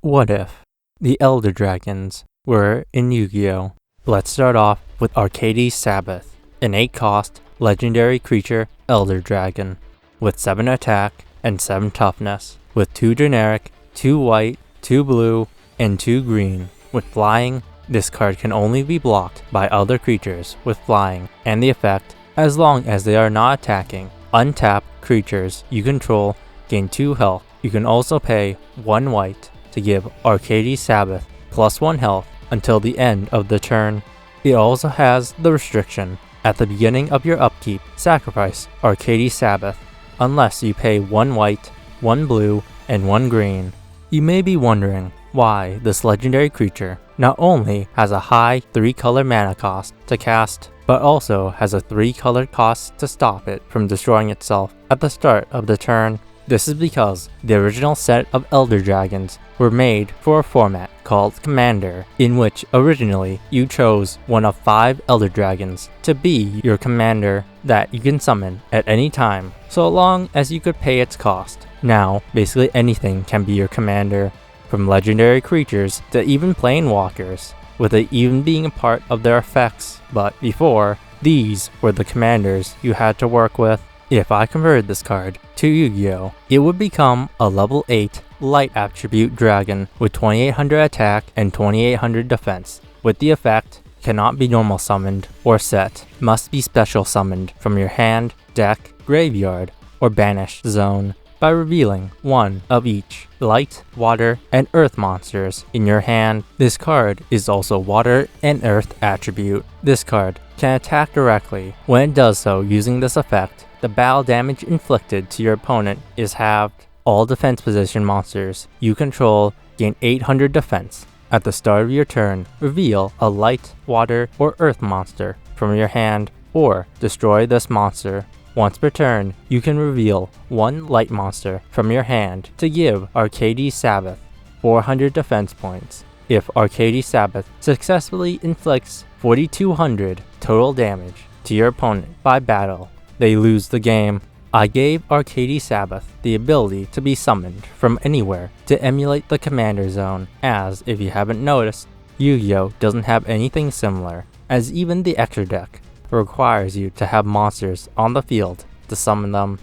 What if the Elder Dragons were in Yu-Gi-Oh? Let's start off with Arcad Sabbath, an 8-cost legendary creature Elder Dragon, with 7 attack and 7 toughness, with 2 generic, 2 white, 2 blue, and 2 green. With flying, this card can only be blocked by other creatures with flying and the effect as long as they are not attacking. Untapped creatures you control gain 2 health. You can also pay 1 white to give Arcad Sabbath +1 health until the end of the turn. It also has the restriction, at the beginning of your upkeep, sacrifice Arcad Sabbath, unless you pay 1 white, 1 blue, and 1 green. You may be wondering why this legendary creature not only has a high 3-color mana cost to cast, but also has a 3-color cost to stop it from destroying itself at the start of the turn. This is because the original set of Elder Dragons were made for a format called Commander, in which originally you chose one of 5 Elder Dragons to be your commander that you can summon at any time, so long as you could pay its cost. Now, basically anything can be your commander, from legendary creatures to even planeswalkers, with it even being a part of their effects. But before, these were the commanders you had to work with. If I converted this card to Yu-Gi-Oh, it would become a level 8 light attribute dragon with 2800 attack and 2800 defense, with the effect cannot be normal summoned or set, must be special summoned from your hand, deck, graveyard, or banished zone by revealing 1 of each light, water, and earth monsters in your hand. This card is also water and earth attribute. This card can attack directly. When it does so using this effect, the battle damage inflicted to your opponent is halved. All defense position monsters you control gain 800 defense. At the start of your turn, reveal a light, water, or earth monster from your hand, or destroy this monster. Once per turn, you can reveal 1 light monster from your hand to give Arcad Sabbath 400 defense points. If Arcad Sabbath successfully inflicts 4200 total damage to your opponent by battle, they lose the game. I gave Arcad Sabbath the ability to be summoned from anywhere to emulate the commander zone, as if you haven't noticed, Yu-Gi-Oh doesn't have anything similar, as even the extra deck requires you to have monsters on the field to summon them.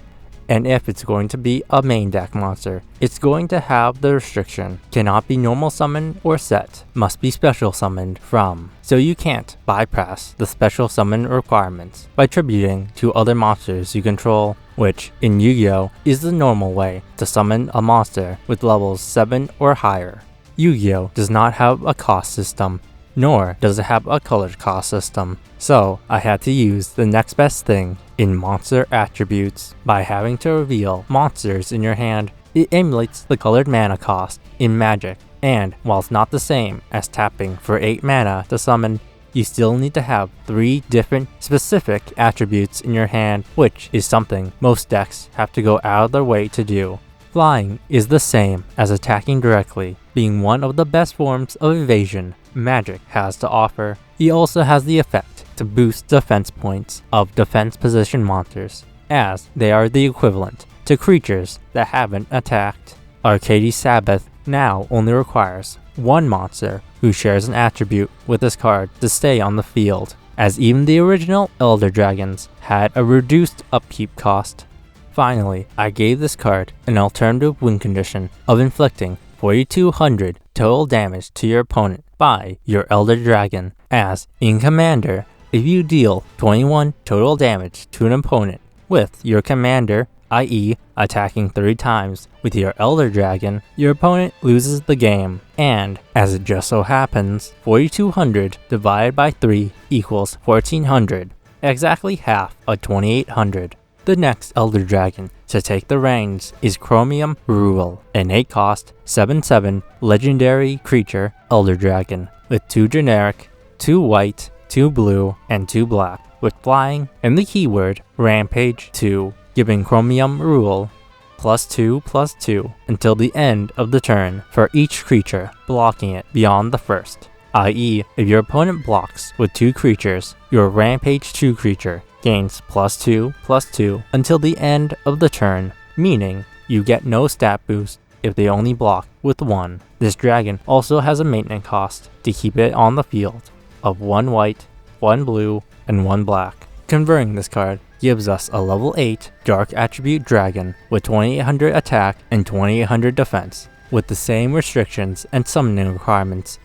And if it's going to be a main deck monster, it's going to have the restriction, cannot be normal summon or set, must be special summoned from. So you can't bypass the special summon requirements by tributing to other monsters you control, which in Yu-Gi-Oh is the normal way to summon a monster with levels 7 or higher. Yu-Gi-Oh does not have a cost system, nor does it have a colored cost system, so I had to use the next best thing in monster attributes by having to reveal monsters in your hand. It emulates the colored mana cost in Magic, and while it's not the same as tapping for 8 mana to summon, you still need to have 3 different specific attributes in your hand, which is something most decks have to go out of their way to do. Flying is the same as attacking directly, being one of the best forms of evasion Magic has to offer. He also has the effect to boost defense points of defense position monsters, as they are the equivalent to creatures that haven't attacked. Arcad Sabbath now only requires 1 monster who shares an attribute with this card to stay on the field, as even the original Elder Dragons had a reduced upkeep cost. Finally, I gave this card an alternative win condition of inflicting 4200 total damage to your opponent by your Elder Dragon, as in Commander, if you deal 21 total damage to an opponent with your commander, i.e. attacking 3 times with your Elder Dragon, your opponent loses the game. And as it just so happens, 4200 divided by 3 equals 1400, exactly half of 2800. The next Elder Dragon to take the reins is Chromium Rule, an 8-cost, 7/7 legendary creature Elder Dragon, with 2 generic, 2 white, 2 blue, and 2 black, with flying and the keyword Rampage 2, giving Chromium Rule +2/+2 until the end of the turn for each creature blocking it beyond the first, i.e. if your opponent blocks with 2 creatures, your Rampage 2 creature gains +2/+2 until the end of the turn, meaning you get no stat boost if they only block with 1. This dragon also has a maintenance cost to keep it on the field of 1 white, 1 blue, and 1 black. Converting this card gives us a level 8 dark attribute dragon with 2800 attack and 2800 defense, with the same restrictions and summoning requirements,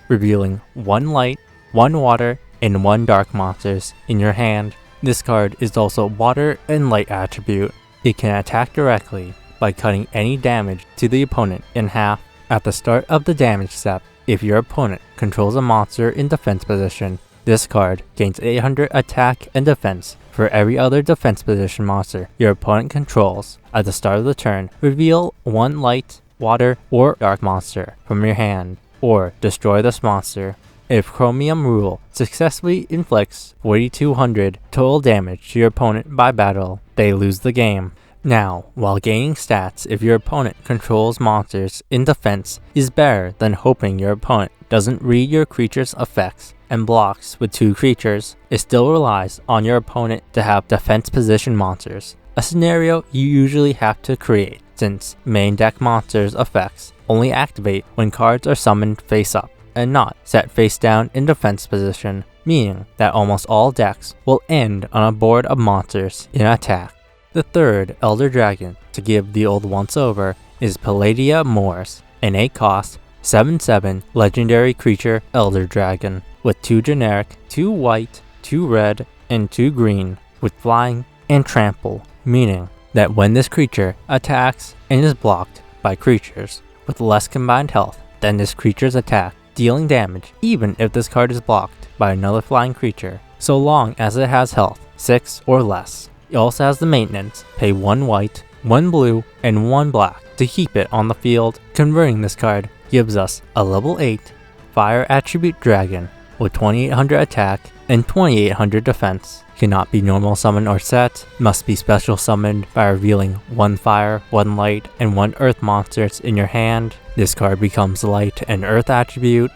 revealing 1 light, 1 water, and 1 dark monsters in your hand. This card is also water and light attribute. It can attack directly by cutting any damage to the opponent in half. At the start of the damage step, if your opponent controls a monster in defense position, this card gains 800 attack and defense for every other defense position monster your opponent controls. At the start of the turn, reveal 1 light, water, or dark monster from your hand, or destroy this monster. If Chromium Rule successfully inflicts 4200 total damage to your opponent by battle, they lose the game. Now, while gaining stats if your opponent controls monsters in defense is better than hoping your opponent doesn't read your creature's effects and blocks with 2 creatures, it still relies on your opponent to have defense position monsters, a scenario you usually have to create since main deck monsters' effects only activate when cards are summoned face up and not set face down in defense position, meaning that almost all decks will end on a board of monsters in attack. The third Elder Dragon to give the old once over is Padiamoris, an 8-cost, 7/7 legendary creature Elder Dragon, with 2 generic, 2 white, 2 red, and 2 green, with flying and trample, meaning that when this creature attacks and is blocked by creatures with less combined health than this creature's attack, dealing damage even if this card is blocked by another flying creature, so long as it has health 6 or less. It also has the maintenance, pay 1 white, 1 blue, and 1 black to keep it on the field. Converting this card gives us a level 8 fire attribute dragon with 2800 attack and 2800 defense. Cannot be normal summon or set, must be special summoned by revealing 1 fire, 1 light, and 1 earth monsters in your hand. This card becomes light and earth attribute.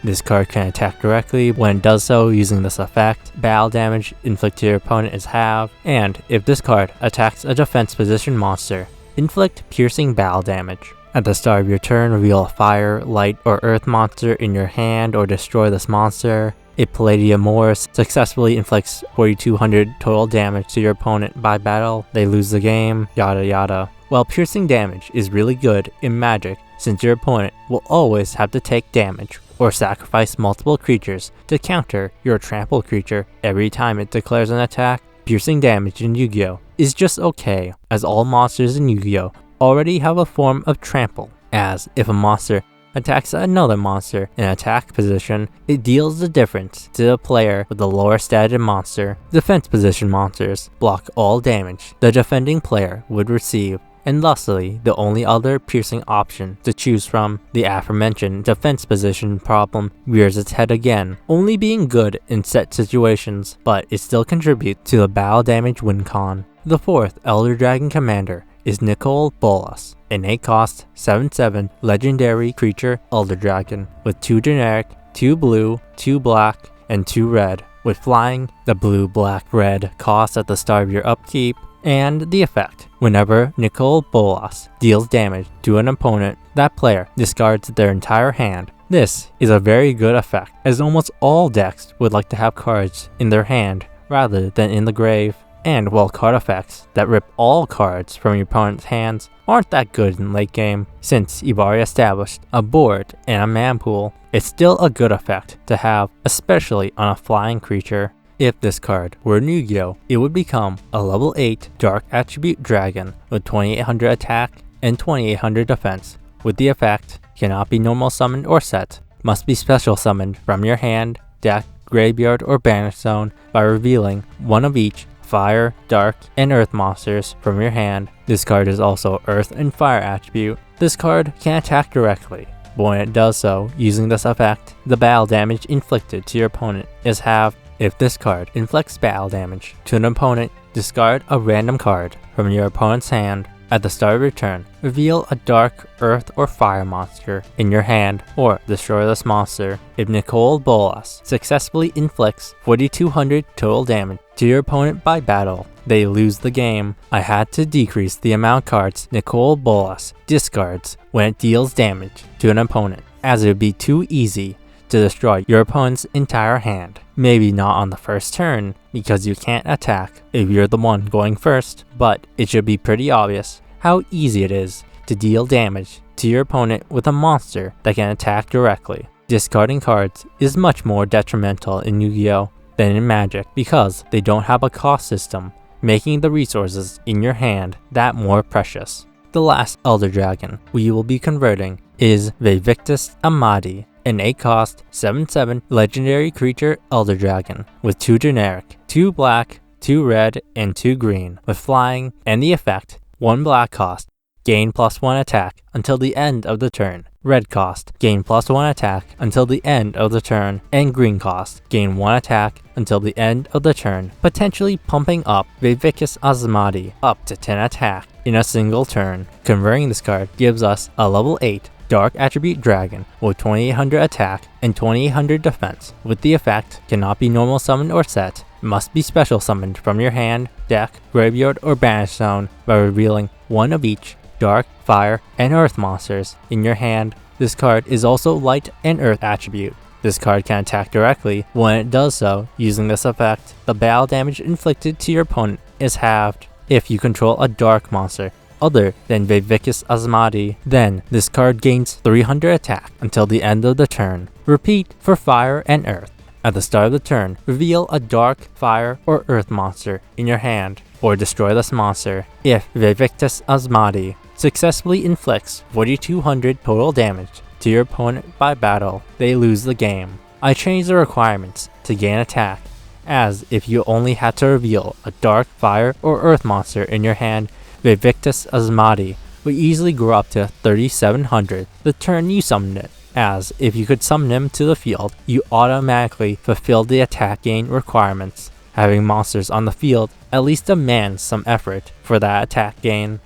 This card can attack directly. When it does so using this effect, battle damage inflicted to your opponent is halved, and if this card attacks a defense position monster, inflict piercing battle damage. At the start of your turn, reveal a fire, light, or earth monster in your hand or destroy this monster. If Padiamoris successfully inflicts 4200 total damage to your opponent by battle, they lose the game, yada yada. While piercing damage is really good in Magic, since your opponent will always have to take damage or sacrifice multiple creatures to counter your trample creature every time it declares an attack, piercing damage in Yugioh is just okay, as all monsters in Yugioh already have a form of trample, as if a monster attacks another monster in attack position, it deals the difference to the player with the lower statted monster. Defense position monsters block all damage the defending player would receive, and thusly the only other piercing option to choose from. The aforementioned defense position problem rears its head again, only being good in set situations, but it still contributes to the battle damage win con. The fourth Elder Dragon commander is Nicole Bolas, an 8-cost, 7/7 legendary creature Elder Dragon, with 2 generic, 2 blue, 2 black, and 2 red, with flying. The blue, black, red costs at the start of your upkeep, and the effect: whenever Nicole Bolas deals damage to an opponent, that player discards their entire hand. This is a very good effect, as almost all decks would like to have cards in their hand rather than in the grave. And while card effects that rip all cards from your opponent's hands aren't that good in late game, since you've already established a board and a man pool, it's still a good effect to have, especially on a flying creature. If this card were in Yugioh, it would become a level 8 dark attribute dragon with 2800 attack and 2800 defense, with the effect: cannot be normal summoned or set, must be special summoned from your hand, deck, graveyard, or banish zone by revealing 1 of each fire, dark, and earth monsters from your hand. This card is also earth and fire attribute. This card can attack directly, but when it does so using this effect, the battle damage inflicted to your opponent is halved. If this card inflicts battle damage to an opponent, discard a random card from your opponent's hand. At the start of your turn, reveal a dark, earth, or fire monster in your hand or destroy this monster. If Nicole Bolas successfully inflicts 4200 total damage to your opponent by battle, they lose the game. I had to decrease the amount of cards Nicole Bolas discards when it deals damage to an opponent, as it would be too easy to destroy your opponent's entire hand. Maybe not on the first turn, because you can't attack if you're the one going first, but it should be pretty obvious how easy it is to deal damage to your opponent with a monster that can attack directly. Discarding cards is much more detrimental in Yu-Gi-Oh! Than in Magic because they don't have a cost system, making the resources in your hand that more precious. The last Elder Dragon we will be converting is Vicus Asmati, an 8-cost 7/7 legendary creature Elder Dragon with 2 generic, 2 black, 2 red, and 2 green, with flying and the effect 1 black cost, gain +1 attack until the end of the turn. Red cost, gain +1 attack until the end of the turn, and green cost, gain 1 attack until the end of the turn, potentially pumping up Vicus Asmati up to 10 attack in a single turn. Converting this card gives us a level 8 Dark Attribute Dragon with 2800 attack and 2800 defense, with the effect cannot be normal summoned or set, must be special summoned from your hand, deck, graveyard, or banish zone by revealing one of each dark, fire, and earth monsters in your hand. This card is also light and earth attribute. This card can attack directly. When it does so, using this effect, the battle damage inflicted to your opponent is halved. If you control a dark monster other than Vicus Asmati, then this card gains 300 attack until the end of the turn. Repeat for fire and earth. At the start of the turn, reveal a dark, fire, or earth monster in your hand, or destroy this monster. If Vicus Asmati successfully inflicts 4200 total damage to your opponent by battle, they lose the game. I changed the requirements to gain attack, as if you only had to reveal a dark, fire, or earth monster in your hand, Vicus Asmati would easily grow up to 3700 the turn you summoned it, as if you could summon him to the field, you automatically fulfilled the attack gain requirements. Having monsters on the field at least demands some effort for that attack gain.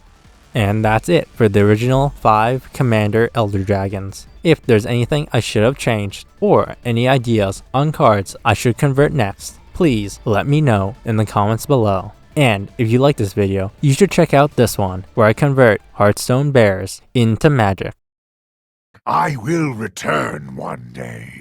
And that's it for the original 5 Commander Elder Dragons. If there's anything I should have changed, or any ideas on cards I should convert next, please let me know in the comments below. And if you like this video, you should check out this one, where I convert Hearthstone Bears into Magic. I will return one day.